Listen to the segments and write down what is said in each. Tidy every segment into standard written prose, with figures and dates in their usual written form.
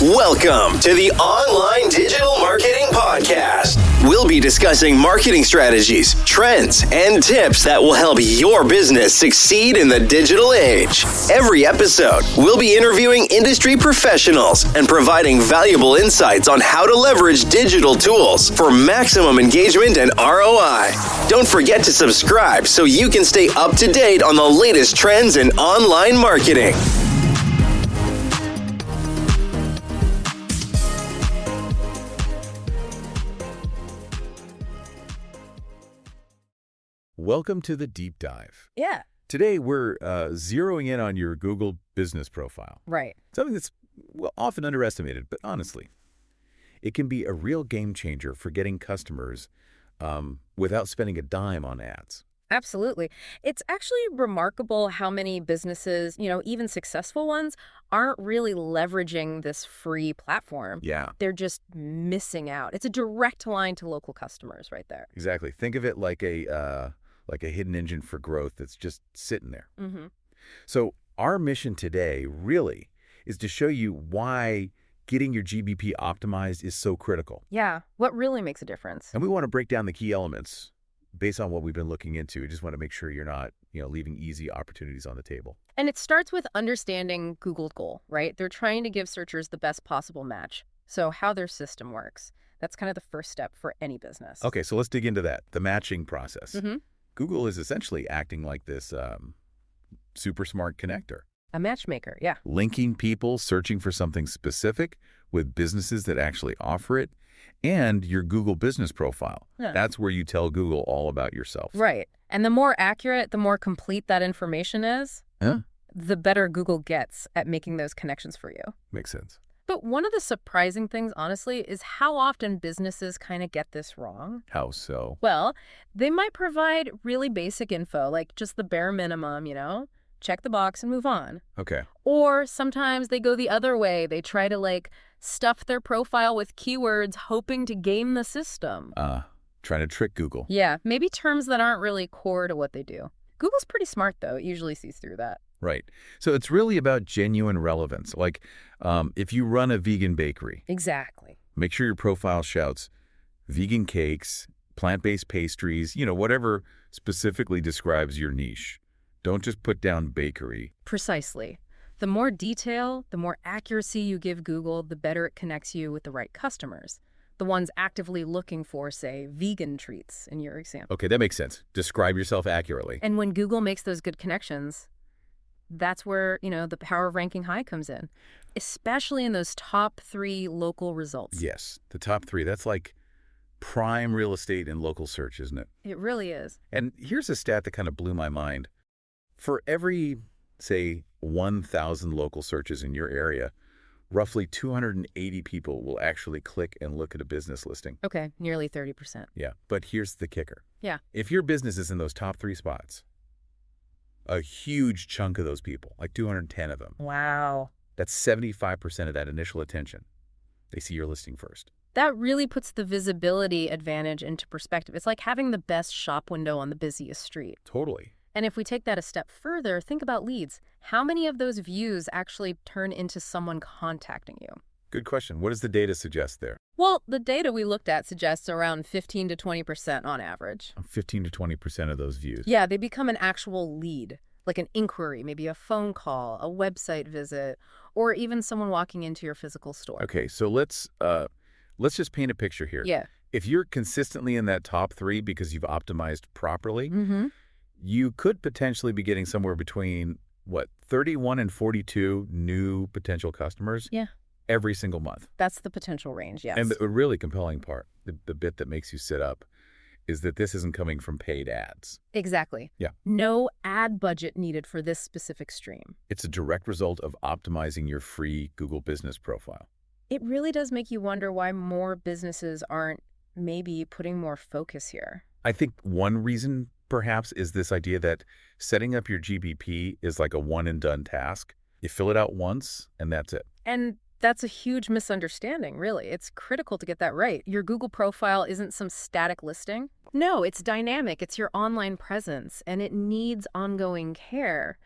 Welcome to the Online Digital Marketing Podcast. We'll be discussing marketing strategies, trends, and tips that will help your business succeed in the digital age. Every episode, we'll be interviewing industry professionals and providing valuable insights on how to leverage digital tools for maximum engagement and ROI. Don't forget to subscribe so you can stay up to date on the latest trends in online marketing. Welcome to the deep dive. Yeah. Today, we're zeroing in on your Google business profile. Right. Something that's often underestimated, but honestly, it can be a real game changer for getting customers without spending a dime on ads. Absolutely. It's actually remarkable how many businesses, even successful ones, aren't really leveraging this free platform. Yeah. They're just missing out. It's a direct line to local customers right there. Exactly. Think of it like a hidden engine for growth that's just sitting there. Mm-hmm. So our mission today really is to show you why getting your GBP optimized is so critical. Yeah. What really makes a difference? And we want to break down the key elements based on what we've been looking into. We just want to make sure you're not, leaving easy opportunities on the table. And it starts with understanding Google's goal, right? They're trying to give searchers the best possible match. So how their system works. That's kind of the first step for any business. Okay, so let's dig into that, the matching process. Mm-hmm. Google is essentially acting like this super smart connector. A matchmaker, yeah. Linking people searching for something specific with businesses that actually offer it and your Google business profile. Yeah. That's where you tell Google all about yourself. Right. And the more accurate, the more complete that information is, the better Google gets at making those connections for you. Makes sense. But one of the surprising things, honestly, is how often businesses kind of get this wrong. How so? Well, they might provide really basic info, like just the bare minimum, check the box and move on. Okay. Or sometimes they go the other way. They try to stuff their profile with keywords, hoping to game the system. Trying to trick Google. Yeah, maybe terms that aren't really core to what they do. Google's pretty smart, though. It usually sees through that. Right. So it's really about genuine relevance. Like if you run a vegan bakery. Exactly. Make sure your profile shouts vegan cakes, plant-based pastries, whatever specifically describes your niche. Don't just put down bakery. Precisely. The more detail, the more accuracy you give Google, the better it connects you with the right customers. The ones actively looking for, say, vegan treats in your example. Okay, that makes sense. Describe yourself accurately. And when Google makes those good connections, that's where, the power of ranking high comes in, especially in those top 3 local results. Yes, the top 3. That's like prime real estate in local search, isn't it? It really is. And here's a stat that kind of blew my mind. For every, say, 1,000 local searches in your area, roughly 280 people will actually click and look at a business listing. Okay, nearly 30%. Yeah, but here's the kicker. Yeah. If your business is in those top 3 spots, a huge chunk of those people, like 210 of them. Wow. That's 75% of that initial attention. They see your listing first. That really puts the visibility advantage into perspective. It's like having the best shop window on the busiest street. Totally. And if we take that a step further, think about leads. How many of those views actually turn into someone contacting you? Good question. What does the data suggest there? Well, the data we looked at suggests around 15 to 20% on average. 15 to 20% of those views. Yeah, they become an actual lead, like an inquiry, maybe a phone call, a website visit, or even someone walking into your physical store. Okay, so let's just paint a picture here. Yeah. If you're consistently in that top 3 because you've optimized properly, Mm-hmm. you could potentially be getting somewhere between, 31 and 42 new potential customers every single month. That's the potential range, yes. And the really compelling part, the bit that makes you sit up, is that this isn't coming from paid ads. Exactly. Yeah. No ad budget needed for this specific stream. It's a direct result of optimizing your free Google business profile. It really does make you wonder why more businesses aren't maybe putting more focus here. I think one reason, perhaps, is this idea that setting up your GBP is like a one-and-done task. You fill it out once, and that's it. And that's a huge misunderstanding, really. It's critical to get that right. Your Google profile isn't some static listing. No, it's dynamic. It's your online presence, and it needs ongoing care.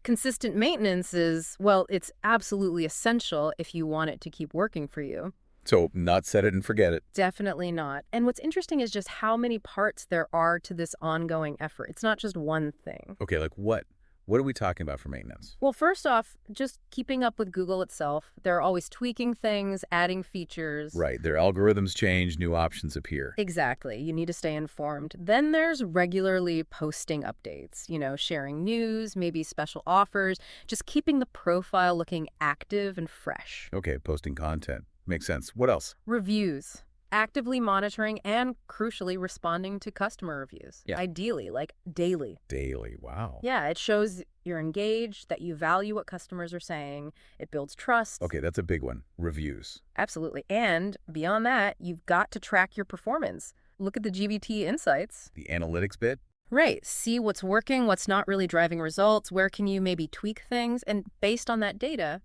Consistent maintenance is, well, it's absolutely essential if you want it to keep working for you. So not set it and forget it. Definitely not. And what's interesting is just how many parts there are to this ongoing effort. It's not just one thing. Okay, like what? What are we talking about for maintenance? Well, first off, just keeping up with Google itself. They're always tweaking things, adding features. Right, their algorithms change, new options appear. Exactly. You need to stay informed. Then there's regularly posting updates, sharing news, maybe special offers, just keeping the profile looking active and fresh. Okay, posting content. Makes sense. What else? Reviews. Actively monitoring and, crucially, responding to customer reviews. Yeah. Ideally, like daily. Daily. Wow. Yeah, it shows you're engaged, that you value what customers are saying. It builds trust. Okay, that's a big one. Reviews. Absolutely. And beyond that, you've got to track your performance. Look at the GBT insights. The analytics bit? Right. See what's working, what's not really driving results, where can you maybe tweak things, and based on that data,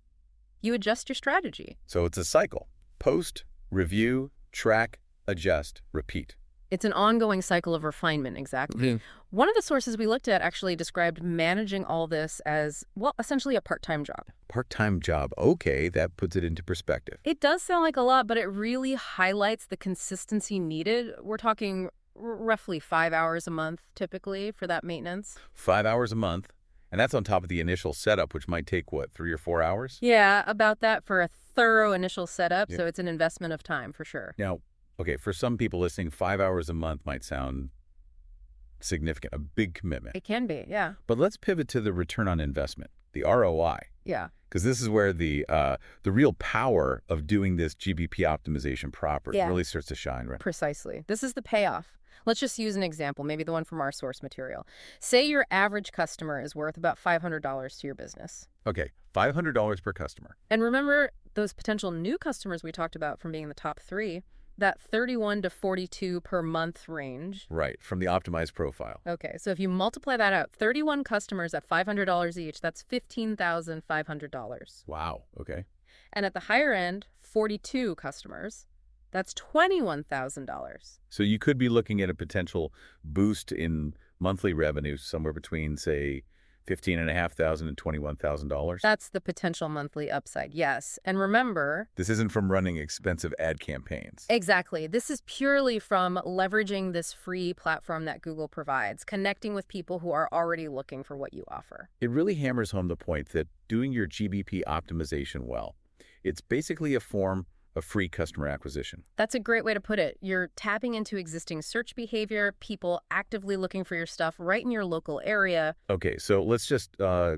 you adjust your strategy. So it's a cycle. Post, review, track, adjust, repeat. It's an ongoing cycle of refinement, exactly. Yeah. One of the sources we looked at actually described managing all this as, well, essentially a part-time job. Part-time job. Okay, that puts it into perspective. It does sound like a lot, but it really highlights the consistency needed. We're talking roughly 5 hours a month, typically, for that maintenance. 5 hours a month, and that's on top of the initial setup, which might take, what, 3 or 4 hours? Yeah, about that for a thorough initial setup, Yeah. so it's an investment of time, for sure. Now, okay, for some people listening, 5 hours a month might sound significant, a big commitment. It can be, yeah. But let's pivot to the return on investment, the ROI, Yeah. because this is where the real power of doing this GBP optimization proper Yeah. really starts to shine, right? Precisely. This is the payoff. Let's just use an example, maybe the one from our source material. Say your average customer is worth about $500 to your business. Okay, $500 per customer. And remember those potential new customers we talked about from being the top 3, that 31 to 42 per month range. Right, from the optimized profile. Okay, so if you multiply that out, 31 customers at $500 each, that's $15,500. Wow, okay. And at the higher end, 42 customers, that's $21,000. So you could be looking at a potential boost in monthly revenue somewhere between, say, $15,500 and $21,000. That's the potential monthly upside, yes. And remember... This isn't from running expensive ad campaigns. Exactly. This is purely from leveraging this free platform that Google provides, connecting with people who are already looking for what you offer. It really hammers home the point that doing your GBP optimization well, it's basically a form of free customer acquisition. That's a great way to put it. You're tapping into existing search behavior, people actively looking for your stuff right in your local area. Okay, so let's just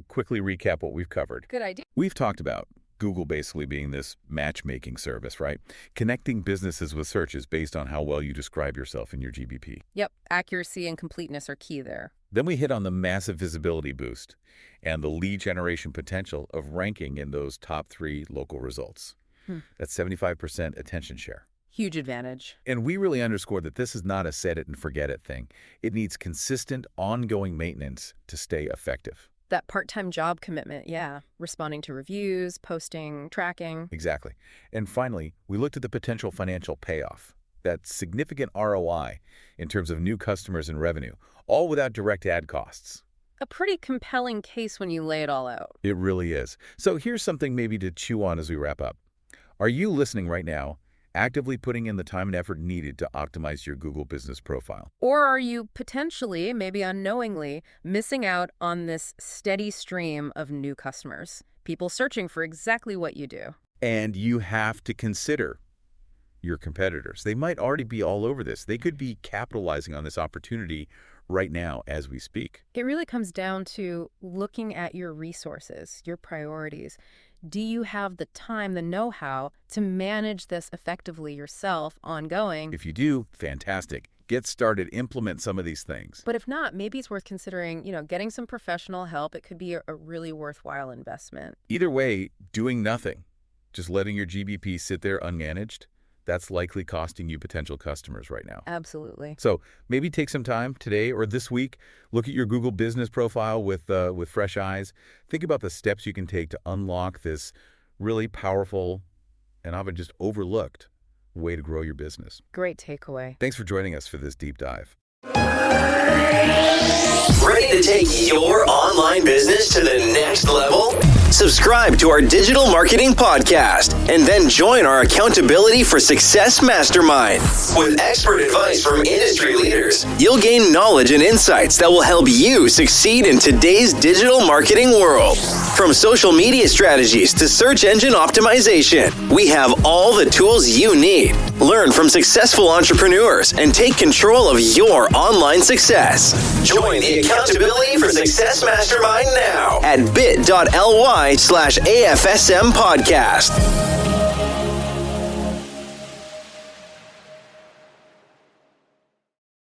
quickly recap what we've covered. Good idea. We've talked about Google basically being this matchmaking service, right? Connecting businesses with searches based on how well you describe yourself in your GBP. Yep, accuracy and completeness are key there. Then we hit on the massive visibility boost and the lead generation potential of ranking in those top 3 local results. That's 75% attention share. Huge advantage. And we really underscore that this is not a set it and forget it thing. It needs consistent, ongoing maintenance to stay effective. That part-time job commitment, yeah. Responding to reviews, posting, tracking. Exactly. And finally, we looked at the potential financial payoff, that significant ROI in terms of new customers and revenue, all without direct ad costs. A pretty compelling case when you lay it all out. It really is. So here's something maybe to chew on as we wrap up. Are you listening right now, actively putting in the time and effort needed to optimize your Google business profile? Or are you potentially, maybe unknowingly, missing out on this steady stream of new customers, people searching for exactly what you do? And you have to consider your competitors. They might already be all over this. They could be capitalizing on this opportunity right now as we speak. It really comes down to looking at your resources, your priorities. Do you have the time, the know-how to manage this effectively yourself ongoing? If you do, fantastic. Get started, implement some of these things. But if not, maybe it's worth considering, getting some professional help. It could be a really worthwhile investment. Either way, doing nothing, just letting your GBP sit there unmanaged, that's likely costing you potential customers right now. Absolutely. So maybe take some time today or this week, look at your Google business profile with fresh eyes. Think about the steps you can take to unlock this really powerful and often just overlooked way to grow your business. Great takeaway. Thanks for joining us for this deep dive. Ready to take your online business to the next level? Subscribe to our digital marketing podcast and then join our Accountability for Success Mastermind. With expert advice from industry leaders, you'll gain knowledge and insights that will help you succeed in today's digital marketing world. From social media strategies to search engine optimization, we have all the tools you need. Learn from successful entrepreneurs and take control of your online success. Join the Accountability for Success Mastermind now at bit.ly/AFSM podcast.